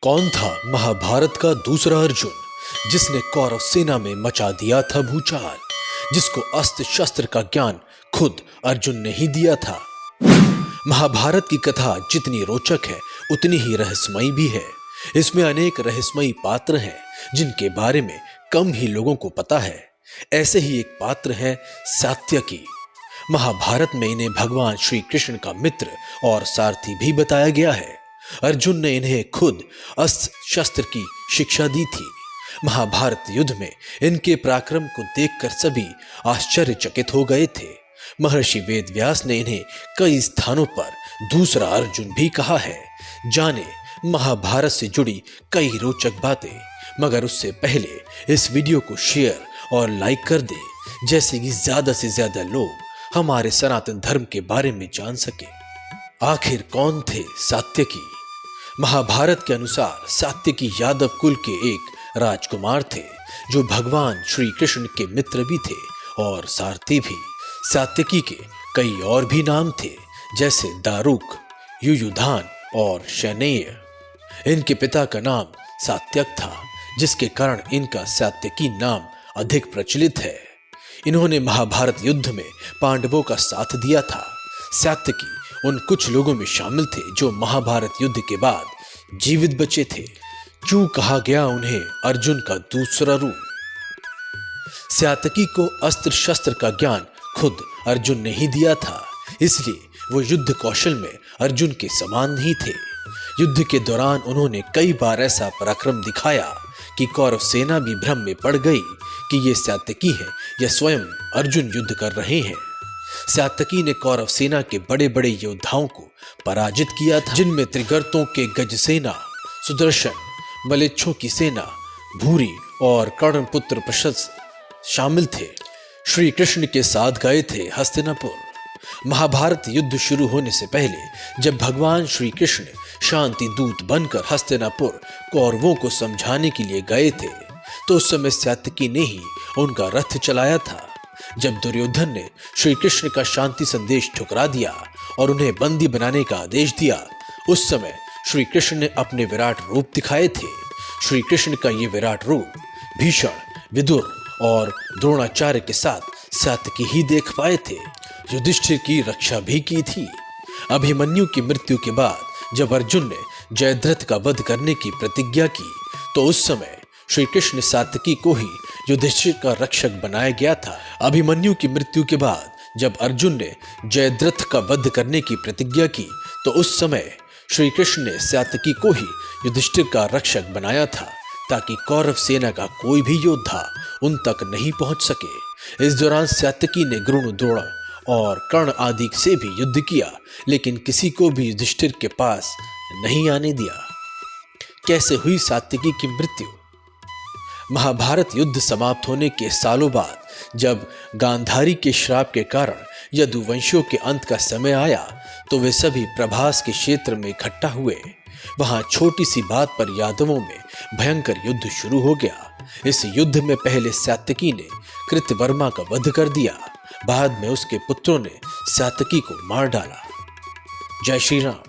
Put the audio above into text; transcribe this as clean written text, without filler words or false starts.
कौन था महाभारत का दूसरा अर्जुन, जिसने कौरव सेना में मचा दिया था भूचाल, जिसको अस्त्र शस्त्र का ज्ञान खुद अर्जुन ने ही दिया था। महाभारत की कथा जितनी रोचक है उतनी ही रहस्यमयी भी है। इसमें अनेक रहस्यमयी पात्र हैं जिनके बारे में कम ही लोगों को पता है। ऐसे ही एक पात्र है सात्यकी। महाभारत में इन्हें भगवान श्री कृष्ण का मित्र और सारथी भी बताया गया है। अर्जुन ने इन्हें खुद अस्त्र शस्त्र की शिक्षा दी थी। महाभारत युद्ध में इनके पराक्रम को देखकर सभी आश्चर्यचकित हो गए थे। महर्षि वेदव्यास ने इन्हें कई स्थानों पर दूसरा अर्जुन भी कहा है। जाने महाभारत से जुड़ी कई रोचक बातें, मगर उससे पहले इस वीडियो को शेयर और लाइक कर दे, जैसे कि ज्यादा से ज्यादा लोग हमारे सनातन धर्म के बारे में जान सके। आखिर कौन थे सात्यकी? महाभारत के अनुसार सात्यकी यादव कुल के एक राजकुमार थे जो भगवान श्री कृष्ण के मित्र भी थे और सारथी भी। सात्यकी के कई और भी नाम थे, जैसे दारुक, युयुधान और शनेय। इनके पिता का नाम सात्यक था, जिसके कारण इनका सात्यकी नाम अधिक प्रचलित है। इन्होंने महाभारत युद्ध में पांडवों का साथ दिया था। सात्यकी उन कुछ लोगों में शामिल थे जो महाभारत युद्ध के बाद जीवित बचे थे। क्यों कहा गया उन्हें अर्जुन का दूसरा रूप? सात्यकी को अस्त्र शस्त्र का ज्ञान खुद अर्जुन ने ही दिया था, इसलिए वो युद्ध कौशल में अर्जुन के समान ही थे। युद्ध के दौरान उन्होंने कई बार ऐसा पराक्रम दिखाया कि कौरव सेना भी भ्रम में पड़ गई कि ये सात्यकी है या स्वयं अर्जुन युद्ध कर रहे हैं। सात्यकी ने कौरव सेना के बड़े बड़े योद्धाओं को पराजित किया था, जिनमें त्रिगर्तों के गज सेना, सुदर्शन, मलेच्छों की सेना, भूरी और कर्णपुत्र प्रशस्त शामिल थे। श्री कृष्ण के साथ गए थे हस्तिनापुर। महाभारत युद्ध शुरू होने से पहले जब भगवान श्री कृष्ण शांति दूत बनकर हस्तिनापुर कौरवों को समझाने के लिए गए थे, तो उस समय सात्यकी ने ही उनका रथ चलाया था। जब दुर्योधन ने श्री कृष्ण का शांति संदेश ठुकरा दिया और उन्हें बंदी बनाने का आदेश दिया, उस समय श्री कृष्ण ने अपने विराट रूप दिखाए थे। श्री कृष्ण का ये विराट रूप भीषण, विदुर और द्रोणाचार्य के साथ सात्यकी ही देख पाए थे। युधिष्ठिर की रक्षा भी की थी। अभिमन्यु की मृत्यु के बाद जब अर्जुन ने जयद्रथ का वध करने की प्रतिज्ञा की, तो उस समय श्री कृष्ण सात्यकी को ही युधिष्ठिर का रक्षक बनाया गया था। अभिमन्यु की मृत्यु के बाद जब अर्जुन ने जयद्रथ का वध करने की प्रतिज्ञा की, तो उस समय श्री कृष्ण ने सात्यकी को ही युधिष्ठिर का रक्षक बनाया था, ताकि कौरव सेना का कोई भी योद्धा उन तक नहीं पहुंच सके। इस दौरान सात्यकी ने द्रोण, द्रोण और कर्ण आदि से भी युद्ध किया, लेकिन किसी को भी युधिष्ठिर के पास नहीं आने दिया। कैसे हुई सात्यकी की मृत्यु? महाभारत युद्ध समाप्त होने के सालों बाद जब गांधारी के श्राप के कारण यदुवंशियों के अंत का समय आया, तो वे सभी प्रभास के क्षेत्र में इकट्ठा हुए। वहां छोटी सी बात पर यादवों में भयंकर युद्ध शुरू हो गया। इस युद्ध में पहले सात्यकी ने कृतवर्मा का वध कर दिया, बाद में उसके पुत्रों ने सात्यकी को मार डाला। जय श्री राम।